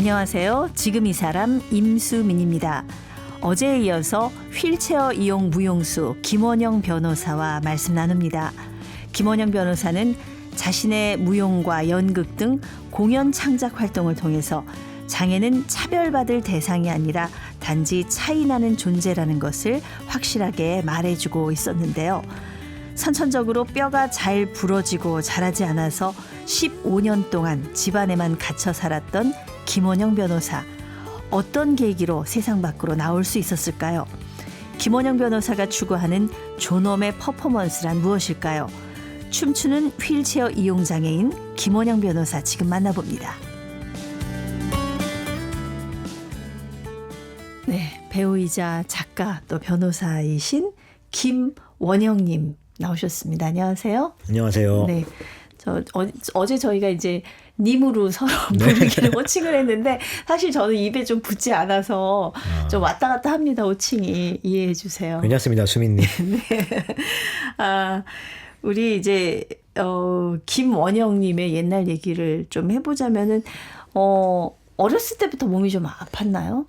안녕하세요. 지금 이 사람 임수민입니다. 어제에 이어서 휠체어 이용 무용수 김원영 변호사와 말씀 나눕니다. 김원영 변호사는 자신의 무용과 연극 등 공연 창작 활동을 통해서 장애는 차별받을 대상이 아니라 단지 차이나는 존재라는 것을 확실하게 말해주고 있었는데요. 선천적으로 뼈가 잘 부러지고 자라지 않아서 15년 동안 집안에만 갇혀 살았던 김원영 변호사. 어떤 계기로 세상 밖으로 나올 수 있었을까요? 김원영 변호사가 추구하는 존엄의 퍼포먼스란 무엇일까요? 춤추는 휠체어 이용장애인 김원영 변호사 지금 만나봅니다. 네, 배우이자 작가 또 변호사이신 김원영님 나오셨습니다. 안녕하세요. 안녕하세요. 네, 어제 저희가 이제 님으로 서로 부르기를 호칭을 했는데 사실 저는 입에 좀 붙지 않아서 좀 왔다 갔다 합니다. 호칭이 이해해 주세요. 괜찮습니다, 수민님. 네. 우리 이제 김원영님의 옛날 얘기를 좀 해보자면은 어렸을 때부터 몸이 좀 아팠나요?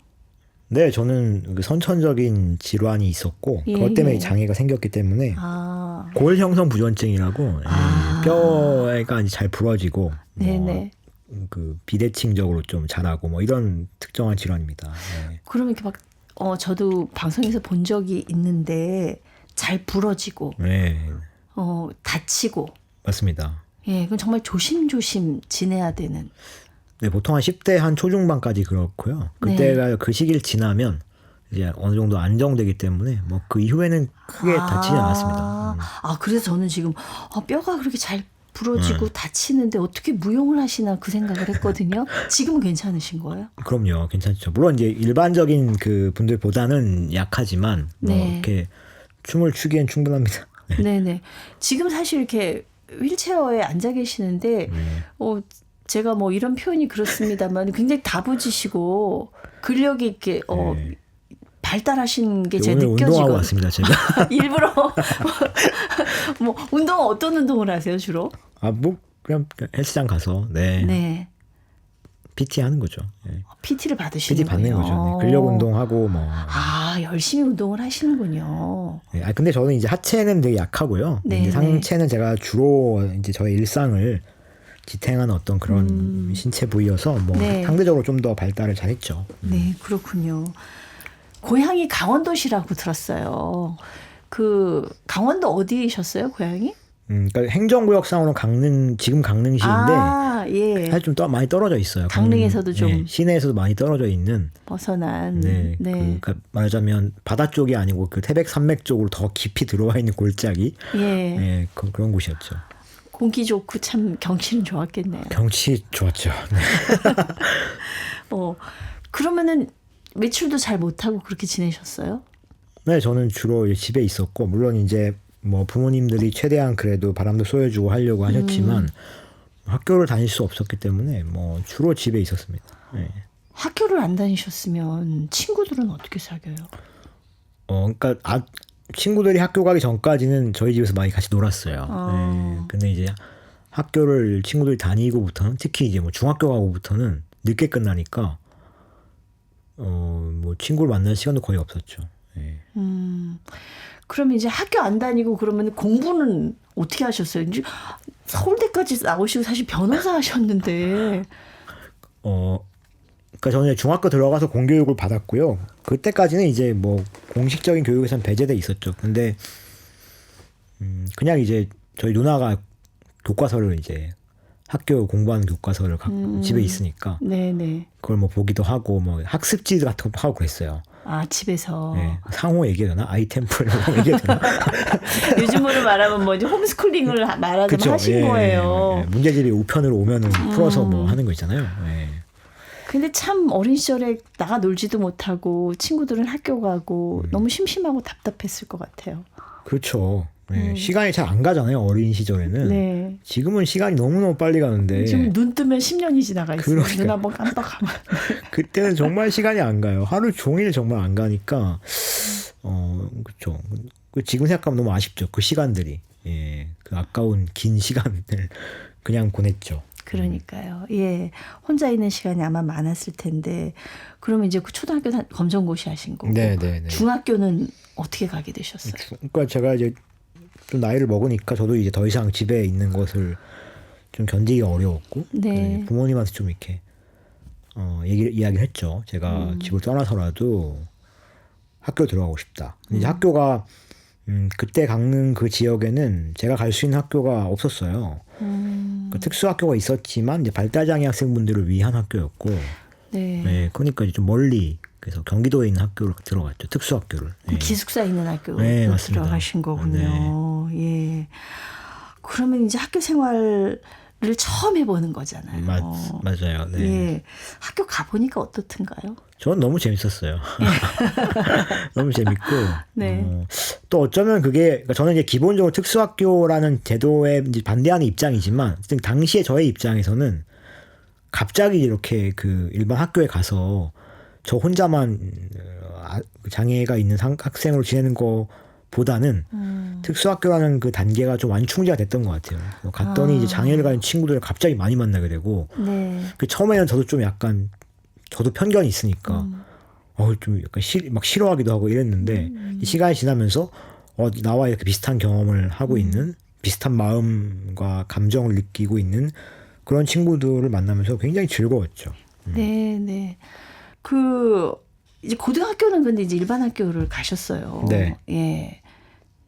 네, 저는 그 선천적인 질환이 있었고 그것 때문에 장애가 생겼기 때문에 골 형성 부전증이라고 뼈가 이제 잘 부러지고 그 비대칭적으로 좀 자라고 뭐 이런 특정한 질환입니다. 네. 그러면 이렇게 막 저도 방송에서 본 적이 있는데 잘 부러지고 다치고 맞습니다. 예, 그럼 정말 조심조심 지내야 되는. 네, 보통 한 10대 한 초중반까지 그렇고요. 그때가 그 시기를 지나면 이제 어느 정도 안정되기 때문에 뭐 그 이후에는 크게 다치지 않았습니다. 그래서 저는 지금 뼈가 그렇게 잘 부러지고 다치는데 어떻게 무용을 하시나 그 생각을 했거든요. 지금은 괜찮으신 거예요? 그럼요, 괜찮죠. 물론 이제 일반적인 그 분들보다는 약하지만 뭐 이렇게 춤을 추기엔 충분합니다. 네네. 지금 사실 이렇게 휠체어에 앉아 계시는데 제가 뭐 이런 표현이 그렇습니다만 굉장히 다부지시고 근력이 이렇게 발달하신 게 제가 느껴지고. 운동하고 왔습니다, 제가. 일부러 뭐 어떤 운동을 하세요 주로? 뭐 그냥 헬스장 가서 네. PT 하는 거죠. 네. PT를 받으시는군요. PT 받는 거죠. 네. 근력 운동하고 뭐. 열심히 운동을 하시는군요. 네. 근데 저는 이제 하체는 되게 약하고요. 이제 상체는 제가 주로 이제 저의 일상을 지탱하는 어떤 그런 신체 부위여서 뭐 상대적으로 좀 더 발달을 잘했죠. 네, 그렇군요. 고향이 강원도시라고 들었어요. 그 강원도 어디셨어요, 고향이? 그러니까 행정구역상으로는 지금 강릉시인데 사실 좀 많이 떨어져 있어요. 강릉에서도 좀 시내에서도 많이 떨어져 있는 벗어난. 그러니까 말하자면 바다 쪽이 아니고 그 태백 산맥 쪽으로 더 깊이 들어와 있는 골짜기. 그런 곳이었죠. 공기 좋고 참 경치는 좋았겠네요. 경치 좋았죠. 네. 그러면은 외출도 잘 못하고 그렇게 지내셨어요? 네, 저는 주로 집에 있었고 물론 이제 뭐 부모님들이 최대한 그래도 바람도 쏘여주고 하려고 하셨지만 학교를 다닐 수 없었기 때문에 뭐 주로 집에 있었습니다. 네. 학교를 안 다니셨으면 친구들은 어떻게 사귀어요? 그러니까 친구들이 학교 가기 전까지는 저희 집에서 많이 같이 놀았어요. 근데 이제 학교를 친구들이 다니고부터는 특히 이제 뭐 중학교 가고부터는 늦게 끝나니까 뭐 친구를 만날 시간도 거의 없었죠. 그러면 이제 학교 안 다니고 그러면 공부는 어떻게 하셨어요? 이제 서울대까지 나오시고 사실 변호사 하셨는데. 그러니까 저는 중학교 들어가서 공교육을 받았고요. 그때까지는 이제 뭐 공식적인 교육에선 배제돼 있었죠. 근데 그냥 이제 저희 누나가 교과서를 이제 학교 공부하는 교과서를 집에 있으니까 그걸 뭐 보기도 하고 뭐 학습지 같은 거 하고 그랬어요. 집에서. 네. 상호 얘기해야 되나? 아이템플 얘기해야 되나? 요즘으로 말하면 뭐 이제 홈스쿨링을 말하자면 하신 거예요. 문제집이 우편으로 오면은 풀어서 뭐 하는 거 있잖아요. 근데 참 어린 시절에 나가 놀지도 못하고 친구들은 학교 가고 너무 심심하고 답답했을 것 같아요. 그렇죠. 시간이 잘 안 가잖아요. 어린 시절에는. 지금은 시간이 너무너무 빨리 가는데. 지금 눈 뜨면 10년이 지나가 있어요. 그러니까. 눈 한번 깜빡하면. 그때는 정말 시간이 안 가요. 하루 종일 정말 안 가니까. 그렇죠. 지금 생각하면 너무 아쉽죠. 그 시간들이. 그 아까운 긴 시간을 그냥 보냈죠. 그러니까요. 예. 혼자 있는 시간이 아마 많았을 텐데 그러면 이제 그 초등학교 검정고시 하신 거고 네. 중학교는 어떻게 가게 되셨어요? 그러니까 제가 이제 좀 나이를 먹으니까 저도 이제 더 이상 집에 있는 것을 좀 견디기가 어려웠고 네. 부모님한테 좀 이렇게 이야기를 했죠. 제가 집을 떠나서라도 학교 들어가고 싶다. 근데 이제 학교가 그때 강릉 그 지역에는 제가 갈 수 있는 학교가 없었어요. 그 특수학교가 있었지만 이제 발달장애 학생분들을 위한 학교였고, 네. 네, 그러니까 이제 좀 멀리 그래서 경기도에 있는 학교를 들어갔죠. 특수학교를. 네. 기숙사에 있는 학교 네, 맞습니다. 들어가신 거군요. 예. 그러면 이제 학교 생활을 처음 해보는 거잖아요. 맞아요. 네. 예. 학교 가보니까 어떻든가요? 저는 너무 재밌었어요. 너무 재밌고. 네. 또 어쩌면 그게, 그러니까 저는 이제 기본적으로 특수학교라는 제도에 이제 반대하는 입장이지만, 당시에 저의 입장에서는 갑자기 이렇게 그 일반 학교에 가서 저 혼자만 장애가 있는 학생으로 지내는 거보다는 특수학교라는 그 단계가 좀 완충제가 됐던 것 같아요. 갔더니 이제 장애를 가진 친구들을 갑자기 많이 만나게 되고, 네. 그 처음에는 저도 좀 약간 저도 편견이 있으니까 좀 약간 막 싫어하기도 하고 이랬는데 시간이 지나면서 나와 이렇게 비슷한 경험을 하고 있는 비슷한 마음과 감정을 느끼고 있는 그런 친구들을 만나면서 굉장히 즐거웠죠. 네. 그 이제 고등학교는 근데 이제 일반 학교를 가셨어요. 네. 예.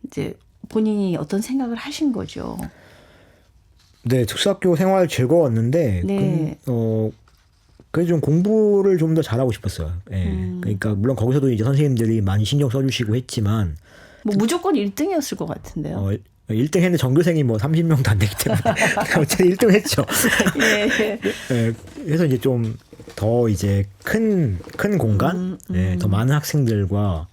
이제 본인이 어떤 생각을 하신 거죠? 네, 특수학교 생활 즐거웠는데 네. 그래서 좀 공부를 좀 더 잘하고 싶었어요. 예. 그러니까 물론 거기서도 이제 선생님들이 많이 신경 써주시고 했지만 뭐 무조건 1등이었을 것 같은데요. 1등 했는데 전교생이 뭐 30명도 안 되기 때문에 어쨌든 1등 했죠. 예. 예. 그래서 이제 좀 더 이제 큰 공간, 예, 더 많은 학생들과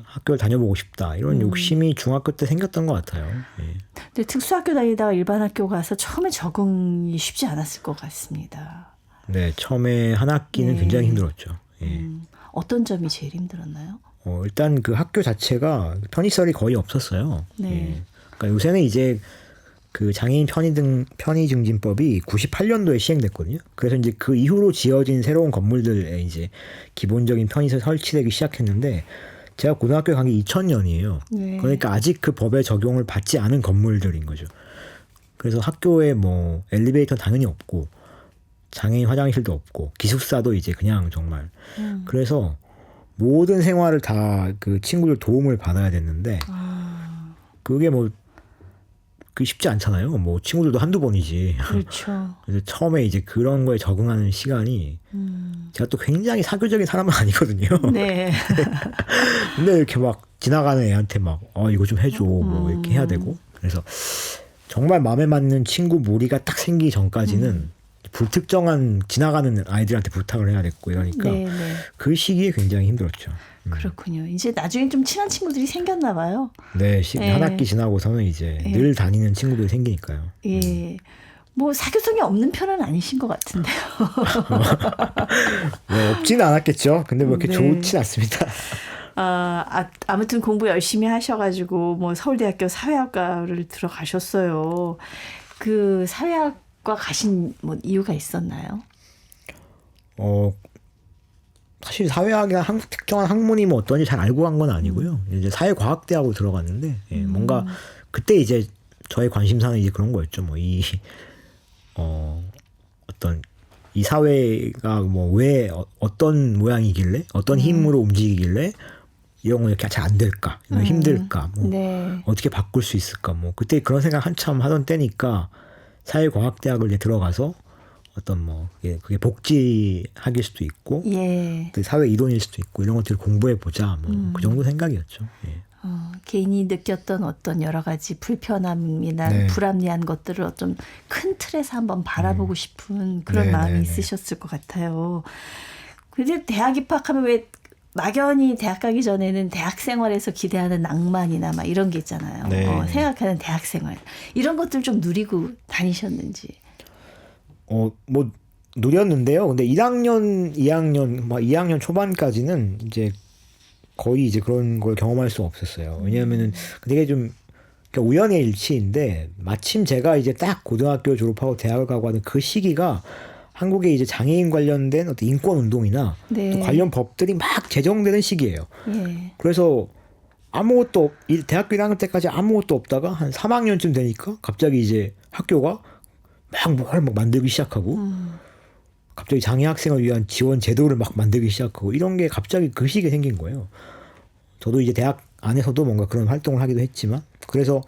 학교를 다녀보고 싶다 이런 욕심이 중학교 때 생겼던 것 같아요. 예. 근데 특수학교 다니다가 일반 학교 가서 처음에 적응이 쉽지 않았을 것 같습니다. 네, 처음에 한 학기는 네. 굉장히 힘들었죠. 예. 어떤 점이 제일 힘들었나요? 일단 그 학교 자체가 편의시설이 거의 없었어요. 네. 예. 그러니까 요새는 이제 그 장애인 편의 증진법이 98년도에 시행됐거든요. 그래서 이제 그 이후로 지어진 새로운 건물들에 이제 기본적인 편의시설 설치되기 시작했는데 제가 고등학교에 간 게 2000년이에요. 네. 그러니까 아직 그 법의 적용을 받지 않은 건물들인 거죠. 그래서 학교에 뭐 엘리베이터는 당연히 없고 장애인 화장실도 없고 기숙사도 이제 그냥 정말 그래서 모든 생활을 다 그 친구들 도움을 받아야 됐는데 그게 뭐 그 쉽지 않잖아요. 뭐 친구들도 한두 번이지. 그렇죠. 그래서 처음에 이제 그런 거에 적응하는 시간이 제가 또 굉장히 사교적인 사람은 아니거든요. 네. 근데 이렇게 막 지나가는 애한테 막 이거 좀 해줘 뭐 이렇게 해야 되고 그래서 정말 마음에 맞는 친구 무리가 딱 생기기 전까지는 불특정한 지나가는 아이들한테 부탁을 해야 됐고 이러니까 네. 그 시기에 굉장히 힘들었죠. 그렇군요. 이제 나중에 좀 친한 친구들이 생겼나 봐요. 네, 네. 한 학기 지나고서는 이제 늘 다니는 친구들이 생기니까요. 예. 뭐 사교성이 없는 편은 아니신 것 같은데요. 네, 없지는 않았겠죠. 근데 뭐 이렇게 네. 좋진 않습니다. 아무튼 공부 열심히 하셔가지고 뭐 서울대학교 사회학과를 들어가셨어요. 그 사회학과 가신 뭐 이유가 있었나요? 사실 사회학이나 특정한 학문이 뭐 어떤지 잘 알고 간 건 아니고요. 이제 사회과학대학으로 들어갔는데 뭔가 그때 이제 저의 관심사는 이제 그런 거였죠. 뭐 어떤 이 사회가 뭐 왜 어떤 모양이길래 어떤 힘으로 움직이길래 이런 거 이렇게 잘 안 될까, 힘들까, 뭐 네. 어떻게 바꿀 수 있을까, 뭐 그때 그런 생각 한참 하던 때니까 사회과학대학을 이제 들어가서 어떤 뭐 그게 복지학일 수도 있고 예. 그 사회 이론일 수도 있고 이런 것들을 공부해 보자 뭐 그 정도 생각이었죠. 예. 개인이 느꼈던 어떤 여러 가지 불편함이나 네. 불합리한 것들을 어떤 큰 틀에서 한번 바라보고 싶은 그런 네, 마음이 네, 네. 있으셨을 것 같아요. 근데 대학 입학하면 왜 막연히 대학 가기 전에는 대학 생활에서 기대하는 낭만이나 막 이런 게 있잖아요. 네. 생각하는 대학 생활. 이런 것들 좀 누리고 다니셨는지. 뭐 누렸는데요. 근데 1학년, 2학년, 막 2학년 초반까지는 이제 거의 이제 그런 걸 경험할 수 없었어요. 왜냐하면은 되게 좀 그러니까 우연의 일치인데 마침 제가 이제 딱 고등학교 졸업하고 대학을 가고 하는 그 시기가 한국에 이제 장애인 관련된 어떤 인권 운동이나 네. 또 관련 법들이 막 제정되는 시기예요. 예. 그래서 아무것도 대학교 1학년 때까지 아무것도 없다가 한 3학년쯤 되니까 갑자기 이제 학교가 막 뭘 막 만들기 시작하고 갑자기 장애 학생을 위한 지원 제도를 막 만들기 시작하고 이런 게 갑자기 그 시기에 생긴 거예요. 저도 이제 대학 안에서도 뭔가 그런 활동을 하기도 했지만 그래서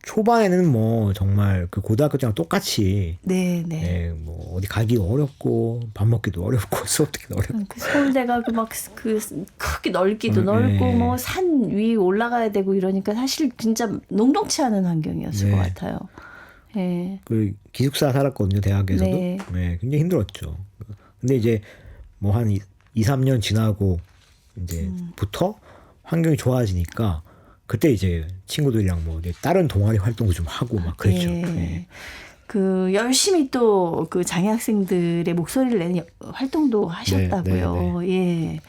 초반에는 뭐 정말 그 고등학교 때랑 똑같이 네, 네. 예, 뭐 어디 가기도 어렵고 밥 먹기도 어렵고 수업 듣기도 어렵고 그 서울대가 그 크게 넓기도 넓고 네. 뭐 산 위 올라가야 되고 이러니까 사실 진짜 녹록치 않은 환경이었을 네. 것 같아요. 예. 그 기숙사 살았거든요 대학에서도. 네. 네, 굉장히 힘들었죠. 근데 이제 뭐 한 2, 3년 지나고 이제부터 환경이 좋아지니까 그때 이제 친구들이랑 뭐 이제 다른 동아리 활동도 좀 하고 막 그랬죠. 예. 네. 그 열심히 또 그 장애 학생들의 목소리를 내는 활동도 하셨다고요. 예.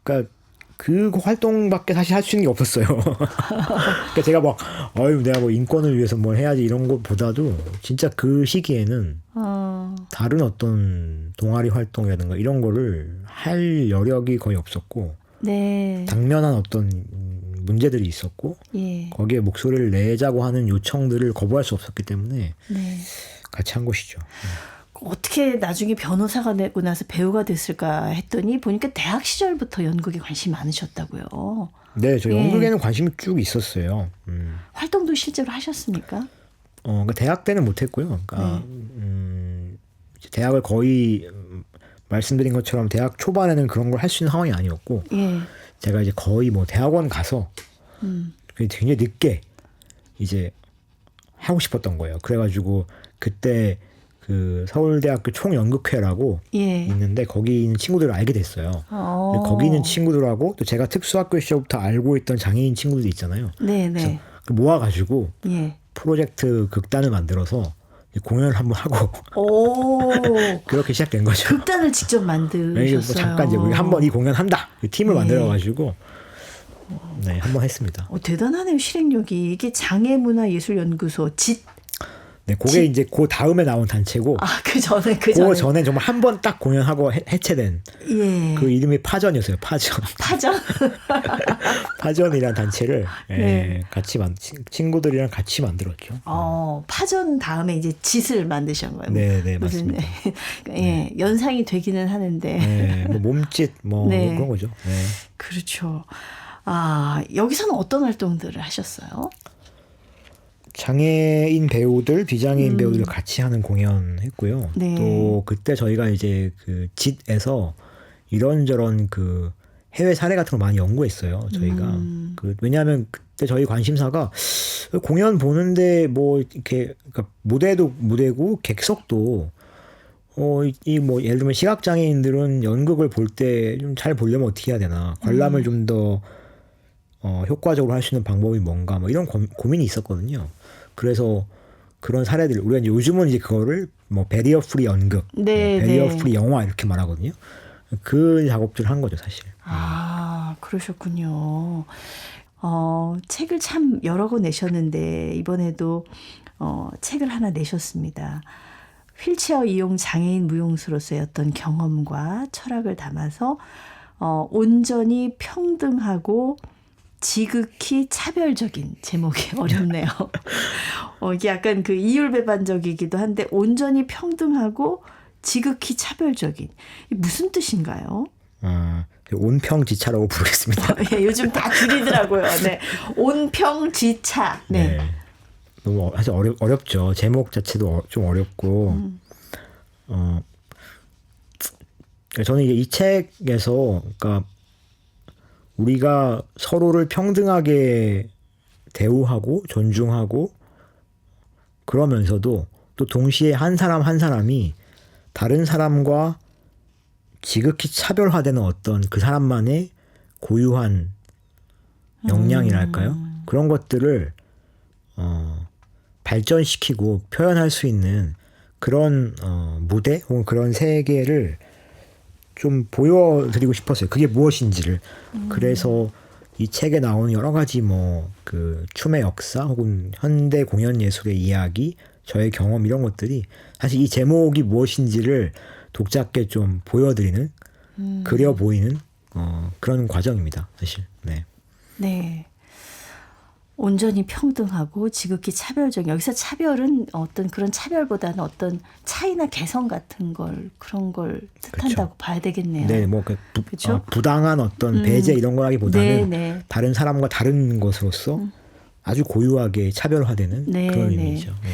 그러니까 그 활동밖에 사실 할 수 있는 게 없었어요. 그러니까 제가 막 내가 뭐 인권을 위해서 뭘 해야지 이런 것보다도 진짜 그 시기에는 다른 어떤 동아리 활동이라든가 이런 거를 할 여력이 거의 없었고 네. 당면한 어떤 문제들이 있었고 예. 거기에 목소리를 내자고 하는 요청들을 거부할 수 없었기 때문에 네. 같이 한 것이죠. 어떻게 나중에 변호사가 되고 나서 배우가 됐을까 했더니 보니까 대학 시절부터 연극에 관심이 많으셨다고요. 네, 저 예. 연극에는 관심이 쭉 있었어요. 활동도 실제로 하셨습니까? 그러니까 대학 때는 못했고요. 그러니까 이제 대학을 거의 말씀드린 것처럼 대학 초반에는 그런 걸 할 수 있는 상황이 아니었고 예. 제가 이제 거의 뭐 대학원 가서 굉장히 늦게 이제 하고 싶었던 거예요. 그래가지고 그때 그 서울대학교 총연극회라고 예. 있는데 거기 있는 친구들을 알게 됐어요. 근데 거기 있는 친구들하고 또 제가 특수학교 시절부터 알고 있던 장애인 친구들이 있잖아요. 네네. 모아가지고 예. 프로젝트 극단을 만들어서 공연을 한번 하고 오. 그렇게 시작된 거죠. 극단을 직접 뭐 만드셨어요. 잠깐 이제 우리 한번 이 공연 한다. 팀을 네. 만들어가지고 네 한번 했습니다. 대단하네요 실행력이. 이게 장애문화예술연구소 짓. 네, 그게 이제 그 다음에 나온 단체고 그 전에 그 전에 정말 한 번 딱 공연하고 해체된 예. 그 이름이 파전이었어요. 파전. 파전. 파전이라는 단체를 네. 같이 친구들이랑 같이 만들었죠. 파전 다음에 이제 짓을 만드신 거예요. 네, 무슨, 맞습니다. 예, 연상이 되기는 하는데. 네, 뭐 몸짓 뭐 네. 그런 거죠. 네. 그렇죠. 여기서는 어떤 활동들을 하셨어요? 장애인 배우들, 비장애인 배우들 같이 하는 공연했고요. 네. 또 그때 저희가 이제 그 짓에서 이런저런 그 해외 사례 같은 걸 많이 연구했어요. 저희가 왜냐하면 그때 저희 관심사가 공연 보는데 뭐 이렇게 그러니까 무대도 무대고 객석도 이 뭐 예를 들면 시각 장애인들은 연극을 볼 때 좀 잘 보려면 어떻게 해야 되나 관람을 좀 더 효과적으로 할 수 있는 방법이 뭔가 뭐 이런 고민이 있었거든요. 그래서 그런 사례들 우리가 이제 요즘은 이제 그거를 뭐 베리어 프리 연극, 베리어 프리 영화 이렇게 말하거든요. 그 작업들을 한 거죠 사실. 그러셨군요. 책을 참 여러 권 내셨는데 이번에도 책을 하나 내셨습니다. 휠체어 이용 장애인 무용수로서의 어떤 경험과 철학을 담아서 온전히 평등하고 지극히 차별적인 제목이 어렵네요. 이게 약간 그 이율배반적이기도 한데 온전히 평등하고 지극히 차별적인 이게 무슨 뜻인가요? 온평지차라고 부르겠습니다. 예, 요즘 다 줄이더라고요. 네, 온평지차. 네. 너무 사실 어렵죠. 제목 자체도 좀 어렵고. 저는 이게 이 책에서 그러니까 우리가 서로를 평등하게 대우하고 존중하고 그러면서도 또 동시에 한 사람 한 사람이 다른 사람과 지극히 차별화되는 어떤 그 사람만의 고유한 역량이랄까요? 그런 것들을 발전시키고 표현할 수 있는 그런 무대 혹은 그런 세계를 좀 보여드리고 싶었어요. 그게 무엇인지를. 그래서 이 책에 나오는 여러 가지 뭐 그 춤의 역사 혹은 현대 공연 예술의 이야기, 저의 경험 이런 것들이 사실 이 제목이 무엇인지를 독자께 좀 보여드리는 그려 보이는 그런 과정입니다. 사실. 네. 네. 온전히 평등하고 지극히 차별적. 여기서 차별은 어떤 그런 차별보다는 어떤 차이나 개성 같은 걸 그런 걸 뜻한다고 봐야 되겠네요. 네, 뭐 그쵸? 부당한 어떤 배제 이런 거라기보다는 네. 다른 사람과 다른 것으로서 아주 고유하게 차별화되는 네, 그런 네. 의미죠. 네.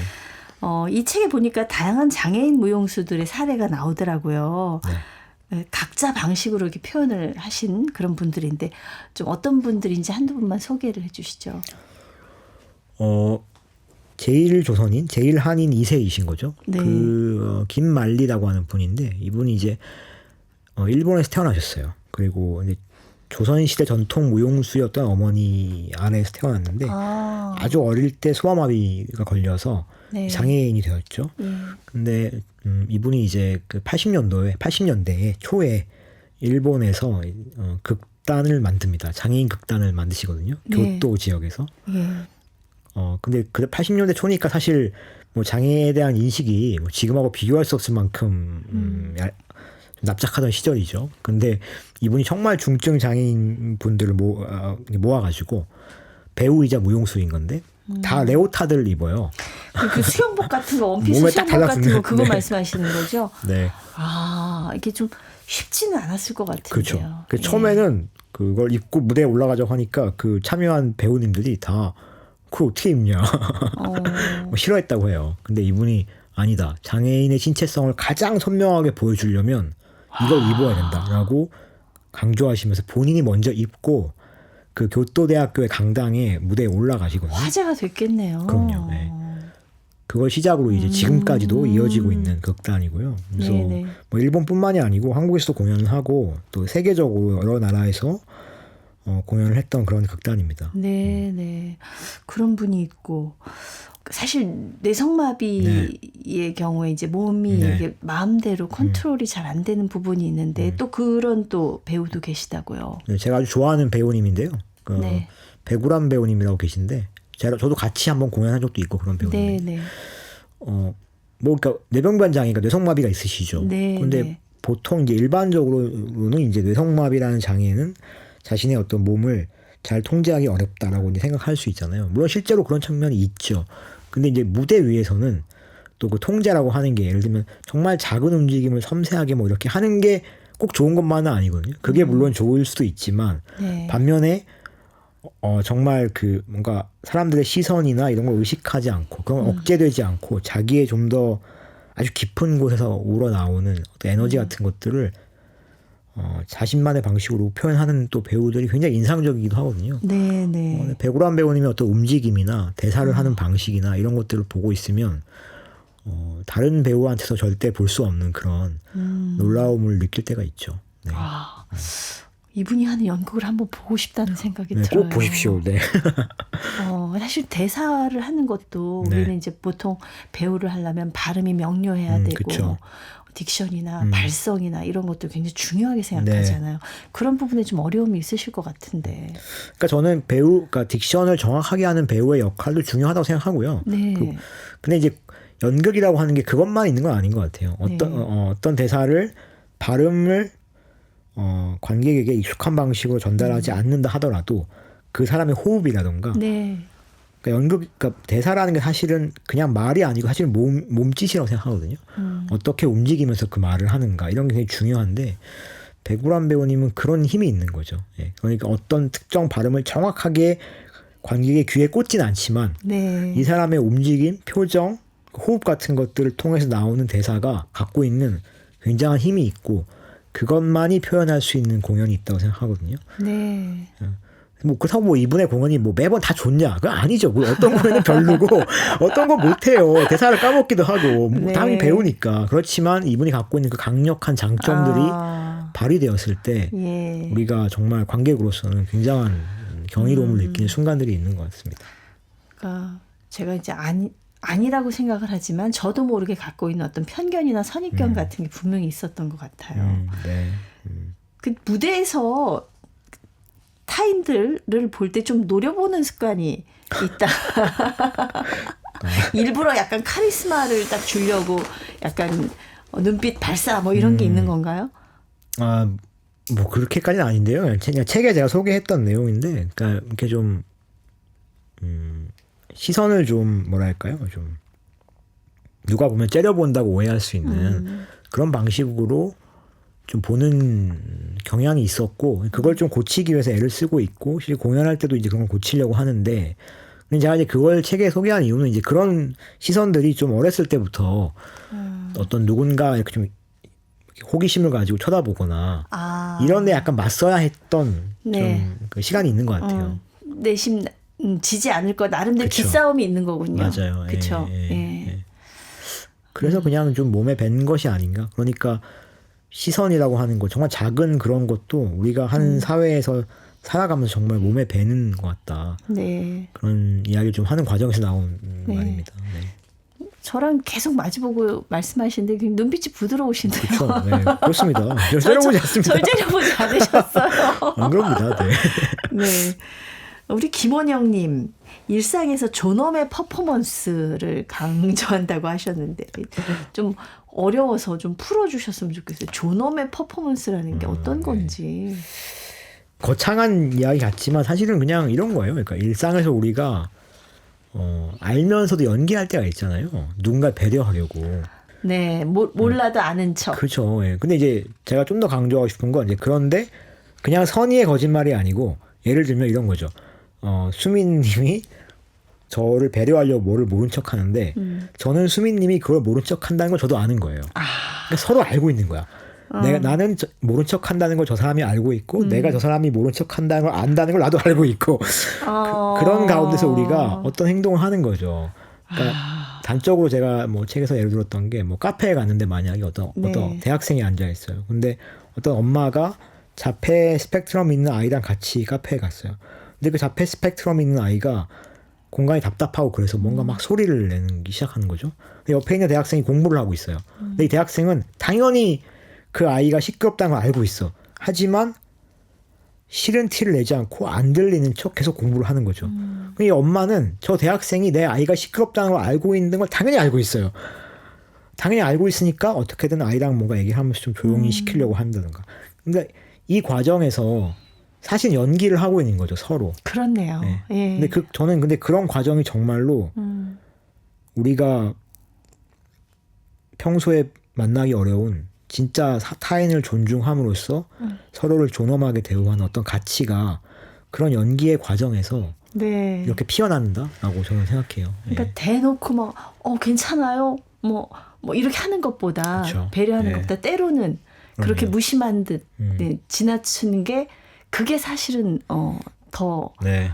이 책에 보니까 다양한 장애인 무용수들의 사례가 나오더라고요. 네. 각자 방식으로 이렇게 표현을 하신 그런 분들인데 좀 어떤 분들인지 한두 분만 소개를 해주시죠. 제일조선인, 제일한인 2세이신 거죠. 네. 김말리라고 하는 분인데 이분이 이제 일본에서 태어나셨어요. 그리고 이제 조선시대 전통 무용수였던 어머니 아래에서 태어났는데 아주 어릴 때 소아마비가 걸려서 네. 장애인이 되었죠. 근데 이분이 이제 그 80년대에 초에 일본에서 극단을 만듭니다. 장애인 극단을 만드시거든요. 네. 교토 지역에서. 예. 근데 그 80년대 초니까 사실 뭐 장애에 대한 인식이 뭐 지금하고 비교할 수 없을 만큼 납작하던 시절이죠. 근데 이분이 정말 중증 장애인 분들을 모아가지고 배우이자 무용수인 건데 다 레오타드를 입어요. 그 수영복 같은 거, 원피스 몸에 딱 수영복 같은 거 달라붙는. 그거 네. 말씀하시는 거죠? 네, 이게 좀 쉽지는 않았을 것 같은데요. 그렇죠. 예. 처음에는 그걸 입고 무대에 올라가자고 하니까 그 참여한 배우님들이 다 그걸 어떻게 입냐 뭐 싫어했다고 해요. 근데 이분이 아니다. 장애인의 신체성을 가장 선명하게 보여주려면 이걸 입어야 된다라고 강조하시면서 본인이 먼저 입고 그 교토대학교의 강당에 무대에 올라가시거든요. 화제가 됐겠네요. 그럼요. 네. 그걸 시작으로 이제 지금까지도 이어지고 있는 극단이고요. 그래서 네네. 뭐 일본뿐만이 아니고 한국에서도 공연을 하고 또 세계적으로 여러 나라에서 공연을 했던 그런 극단입니다. 네. 그런 분이 있고 사실 뇌성마비의 경우에 이제 몸이 네. 이게 마음대로 컨트롤이 잘 안 되는 부분이 있는데 또 그런 또 배우도 계시다고요. 네, 제가 아주 좋아하는 배우님인데요. 네. 배구람 배우님이라고 계신데 저도 같이 한번 공연한 적도 있고 그런 배우님. 네. 뭐 그러니까 뇌병변 장애가 뇌성마비가 있으시죠. 네, 근데 네. 보통 이제 일반적으로는 이제 뇌성마비라는 장애는 자신의 어떤 몸을 잘 통제하기 어렵다라고 이제 생각할 수 있잖아요. 물론 실제로 그런 측면이 있죠. 근데 이제 무대 위에서는 또 그 통제라고 하는 게 예를 들면 정말 작은 움직임을 섬세하게 뭐 이렇게 하는 게 꼭 좋은 것만은 아니거든요. 그게 물론 좋을 수도 있지만 네. 반면에 정말 그 뭔가 사람들의 시선이나 이런 걸 의식하지 않고 그런 억제되지 않고 자기의 좀 더 아주 깊은 곳에서 우러나오는 어떤 에너지 같은 것들을 자신만의 방식으로 표현하는 또 배우들이 굉장히 인상적이기도 하거든요. 네. 배구란 배우님의 어떤 움직임이나 대사를 하는 방식이나 이런 것들을 보고 있으면 다른 배우한테서 절대 볼 수 없는 그런 놀라움을 느낄 때가 있죠. 네. 이분이 하는 연극을 한번 보고 싶다는 생각이 네, 들어요. 꼭 보십시오. 네. 사실 대사를 하는 것도 네. 우리는 이제 보통 배우를 하려면 발음이 명료해야 되고 그쵸. 딕션이나 발성이나 이런 것도 굉장히 중요하게 생각하잖아요. 그런 부분에 좀 어려움이 있으실 것 같은데. 그러니까 저는 그러니까 딕션을 정확하게 하는 배우의 역할도 중요하다고 생각하고요. 네. 근데 이제 연극이라고 하는 게 그것만 있는 건 아닌 것 같아요. 어떤 대사를 발음을 관객에게 익숙한 방식으로 전달하지 않는다 하더라도 그 사람의 호흡이라던가 네. 그러니까 대사라는 게 사실은 그냥 말이 아니고 사실은 몸짓이라고 생각하거든요. 어떻게 움직이면서 그 말을 하는가 이런 게 굉장히 중요한데 배구란 배우님은 그런 힘이 있는 거죠. 예. 그러니까 어떤 특정 발음을 정확하게 관객의 귀에 꽂진 않지만 네. 이 사람의 움직임, 표정, 호흡 같은 것들을 통해서 나오는 대사가 갖고 있는 굉장한 힘이 있고 그것만이 표현할 수 있는 공연이 있다고 생각하거든요. 네. 뭐 그렇다고 뭐 이분의 공연이 뭐 매번 다 좋냐? 그건 아니죠. 뭐 어떤 공연은 별로고 어떤 건 못해요. 대사를 까먹기도 하고 뭐 네. 당연히 배우니까. 그렇지만 이분이 갖고 있는 그 강력한 장점들이 발휘되었을 때 예. 우리가 정말 관객으로서는 굉장한 경이로움을 느끼는 순간들이 있는 것 같습니다. 그러니까 제가 이제 아니라고 생각을 하지만 저도 모르게 갖고 있는 어떤 편견이나 선입견 같은 게 분명히 있었던 것 같아요. 네. 그 무대에서 타인들을 볼 때 좀 노려보는 습관이 있다. 일부러 약간 카리스마를 딱 주려고 약간 눈빛 발사 뭐 이런 게 있는 건가요? 아, 뭐 그렇게까지는 아닌데요. 그냥 책에 제가 소개했던 내용인데, 그러니까 이렇게 좀 시선을 좀 뭐랄까요, 좀 누가 보면 째려본다고 오해할 수 있는 그런 방식으로 좀 보는 경향이 있었고, 그걸 좀 고치기 위해서 애를 쓰고 있고, 실제 공연할 때도 이제 그런 걸 고치려고 하는데, 근데 제가 이제 그걸 책에 소개한 이유는 이제 그런 시선들이 좀 어렸을 때부터 어떤 누군가 이렇게 좀 호기심을 가지고 쳐다보거나 이런 데 약간 맞서야 했던 네. 좀 그 시간이 있는 것 같아요. 내심 지지 않을 거 나름대로 그쵸. 기싸움이 있는 거군요. 맞아요. 그렇죠. 예. 그래서 그냥 좀 몸에 밴 것이 아닌가. 그러니까 시선이라고 하는 것, 정말 작은 그런 것도 우리가 한 사회에서 살아가면서 정말 몸에 배는 것 같다. 네. 그런 이야기를 좀 하는 과정에서 나온 말입니다. 네. 저랑 계속 마주보고 말씀하시는데 그냥 눈빛이 부드러우신데요. 그렇죠. 네, 그렇습니다. 절 째려보지 않습니다. 절 째려보지 않으셨어요. 안 그럽니다. 네. 네. 우리 김원영님, 일상에서 존엄의 퍼포먼스를 강조한다고 하셨는데 좀 어려워서 좀 풀어주셨으면 좋겠어요. 존엄의 퍼포먼스라는 게 어떤 건지. 거창한 이야기 같지만 사실은 그냥 이런 거예요. 그러니까 일상에서 우리가 알면서도 연기할 때가 있잖아요. 누군가 배려하려고. 네, 몰라도 아는 척. 그렇죠. 예. 근데 이제 제가 좀 더 강조하고 싶은 건 이제 그런데 그냥 선의의 거짓말이 아니고 예를 들면 이런 거죠. 수민님이 저를 배려하려고 뭐를 모른 척 하는데 저는 수민님이 그걸 모른 척 한다는 걸 저도 아는 거예요. 그러니까 서로 알고 있는 거야. 나는 모른 척 한다는 걸 저 사람이 알고 있고 내가 저 사람이 모른 척 한다는 걸 안다는 걸 나도 알고 있고 그런 가운데서 우리가 어떤 행동을 하는 거죠. 그러니까 단적으로 제가 뭐 책에서 예를 들었던 게 뭐 카페에 갔는데 만약에 어떤 대학생이 앉아 있어요. 근데 어떤 엄마가 자폐 스펙트럼 있는 아이랑 같이 카페에 갔어요. 근데 그 자폐 스펙트럼 있는 아이가 공간이 답답하고 그래서 뭔가 막 소리를 내기 시작하는 거죠. 근데 옆에 있는 대학생이 공부를 하고 있어요. 근데 이 대학생은 당연히 그 아이가 시끄럽다는 걸 알고 있어. 하지만 싫은 티를 내지 않고 안 들리는 척 계속 공부를 하는 거죠. 이 엄마는 저 대학생이 내 아이가 시끄럽다는 걸 알고 있는 걸 당연히 알고 있어요. 당연히 알고 있으니까 어떻게든 아이랑 뭔가 얘기하면서 좀 조용히 시키려고 한다든가. 근데 이 과정에서 사실 연기를 하고 있는 거죠, 서로. 그렇네요. 네. 예. 근데 저는 근데 그런 과정이 정말로 우리가 평소에 만나기 어려운 진짜 타인을 존중함으로써 서로를 존엄하게 대우하는 어떤 가치가 그런 연기의 과정에서 네. 이렇게 피어난다라고 저는 생각해요. 그러니까 대놓고 막 괜찮아요. 뭐 이렇게 하는 것보다 그쵸. 배려하는 네. 것보다 때로는 그렇게 그럼요. 무심한 듯 네, 지나치는 게 그게 사실은 더 네.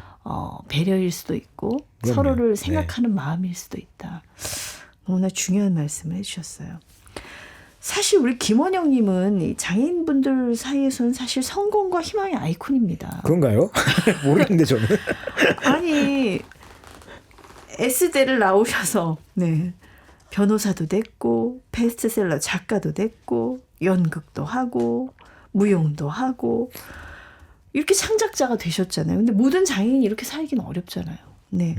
배려일 수도 있고 그럼요. 서로를 네. 생각하는 마음일 수도 있다. 너무나 중요한 말씀을 해주셨어요. 사실 우리 김원영님은 이 장애인분들 사이에서는 사실 성공과 희망의 아이콘입니다. 그런가요? 모르겠는데 저는. 아니 S대를 나오셔서 네. 변호사도 됐고 베스트셀러 작가도 됐고 연극도 하고 무용도 하고 이렇게 창작자가 되셨잖아요. 근데 모든 장애인이 이렇게 살기는 어렵잖아요. 네.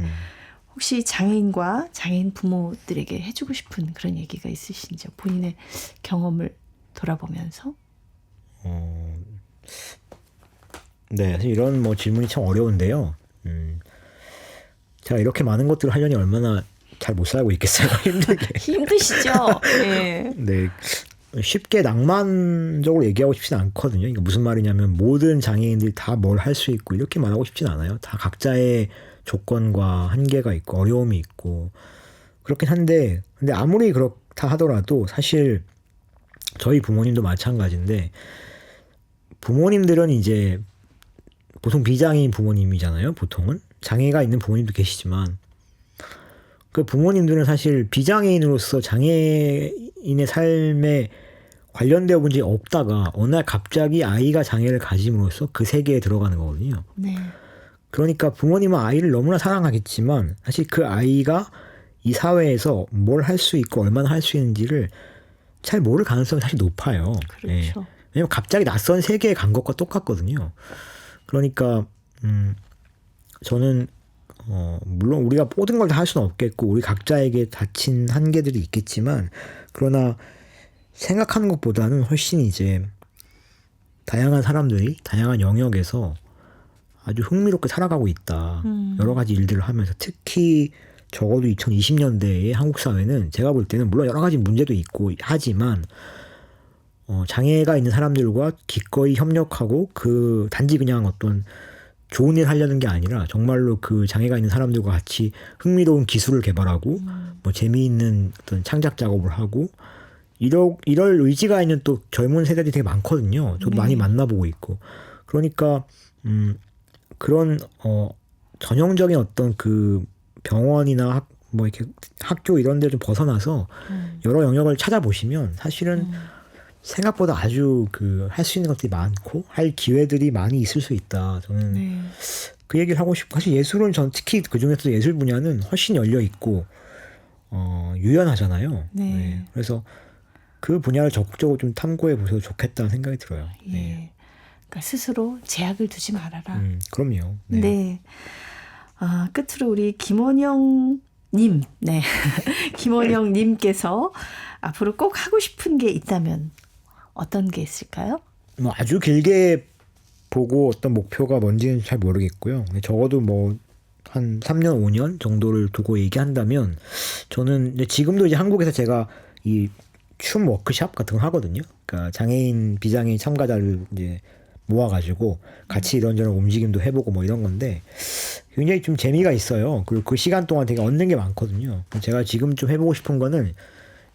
혹시 장애인과 장애인 부모들에게 해주고 싶은 그런 얘기가 있으신지요? 본인의 경험을 돌아보면서. 네, 사실 이런 뭐 질문이 참 어려운데요. 제가 이렇게 많은 것들을 하려니 얼마나 잘 못 살고 있겠어요. 힘들게. 힘드시죠? 네. 네. 쉽게 낭만적으로 얘기하고 싶진 않거든요. 그러니까 무슨 말이냐면 모든 장애인들이 다 뭘 할 수 있고 이렇게 말하고 싶진 않아요. 다 각자의 조건과 한계가 있고 어려움이 있고 그렇긴 한데 근데 아무리 그렇다 하더라도 사실 저희 부모님도 마찬가지인데 부모님들은 이제 보통 비장애인 부모님이잖아요. 보통은 장애가 있는 부모님도 계시지만 그 부모님들은 사실 비장애인으로서 장애인의 삶에 관련되어 본 적이 없다가 어느 날 갑자기 아이가 장애를 가짐으로써 그 세계에 들어가는 거거든요. 네. 그러니까 부모님은 아이를 너무나 사랑하겠지만 사실 그 아이가 이 사회에서 뭘 할 수 있고 얼마나 할 수 있는지를 잘 모를 가능성이 사실 높아요. 그렇죠. 예. 왜냐면 갑자기 낯선 세계에 간 것과 똑같거든요. 그러니까 저는 물론 우리가 모든 걸 다 할 수는 없겠고 우리 각자에게 닫힌 한계들이 있겠지만 그러나 생각하는 것보다는 훨씬 이제 다양한 사람들이 다양한 영역에서 아주 흥미롭게 살아가고 있다. 여러 가지 일들을 하면서 특히 적어도 2020년대의 한국 사회는 제가 볼 때는 물론 여러 가지 문제도 있고 하지만 장애가 있는 사람들과 기꺼이 협력하고 그 단지 그냥 어떤 좋은 일 하려는 게 아니라 정말로 그 장애가 있는 사람들과 같이 흥미로운 기술을 개발하고 뭐 재미있는 어떤 창작 작업을 하고 이럴 의지가 있는 또 젊은 세대들이 되게 많거든요. 저도 많이 만나보고 있고 그러니까 그런 전형적인 어떤 그 병원이나 뭐 이렇게 학교 이런 데를 좀 벗어나서 여러 영역을 찾아보시면 사실은 생각보다 아주 그 할 수 있는 것들이 많고 할 기회들이 많이 있을 수 있다. 저는 그 얘기를 하고 싶고 사실 예술은 전 특히 그 중에서도 예술 분야는 훨씬 열려 있고 유연하잖아요. 네. 그래서 그 분야를 적극적으로 좀 탐구해 보셔도 좋겠다는 생각이 들어요. 예. 네. 그러니까 스스로 제약을 두지 말아라. 그럼요. 네. 네. 끝으로 우리 김원영 님, 네. 김원영 님께서 앞으로 꼭 하고 싶은 게 있다면 어떤 게 있을까요? 뭐 아주 길게 보고 어떤 목표가 뭔지는 잘 모르겠고요. 적어도 뭐 한 3년, 5년 정도를 두고 얘기한다면 저는 이제 지금도 이제 한국에서 제가 이 춤 워크샵 같은 거 하거든요. 그러니까 장애인, 비장애인 참가자를 이제 모아가지고 같이 이런저런 움직임도 해보고 뭐 이런 건데 굉장히 좀 재미가 있어요. 그리고 그 시간 동안 되게 얻는 게 많거든요. 제가 지금 좀 해보고 싶은 거는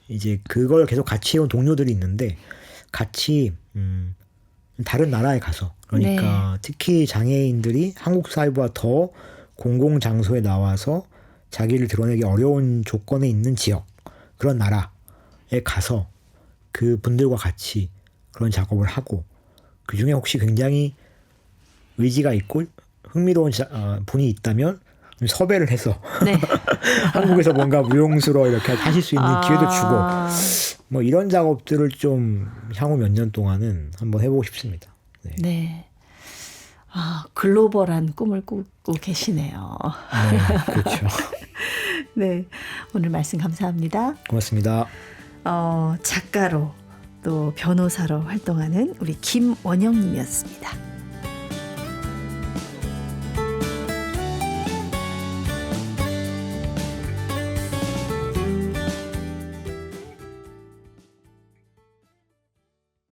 이제 그걸 계속 같이 해온 동료들이 있는데 같이 다른 나라에 가서 그러니까 특히 장애인들이 한국 사회보다 더 공공 장소에 나와서 자기를 드러내기 어려운 조건에 있는 지역 그런 나라에 가서 그 분들과 같이 그런 작업을 하고 그 중에 혹시 굉장히 의지가 있고 흥미로운 분이 있다면 섭외를 해서 한국에서 뭔가 무용수로 이렇게 하실 수 있는 기회도 주고 뭐 이런 작업들을 좀 향후 몇 년 동안은 한번 해보고 싶습니다. 네. 글로벌한 꿈을 꾸고 계시네요. 네, 그렇죠. 네, 오늘 말씀 감사합니다. 고맙습니다. 작가로 또 변호사로 활동하는 우리 김원영님이었습니다.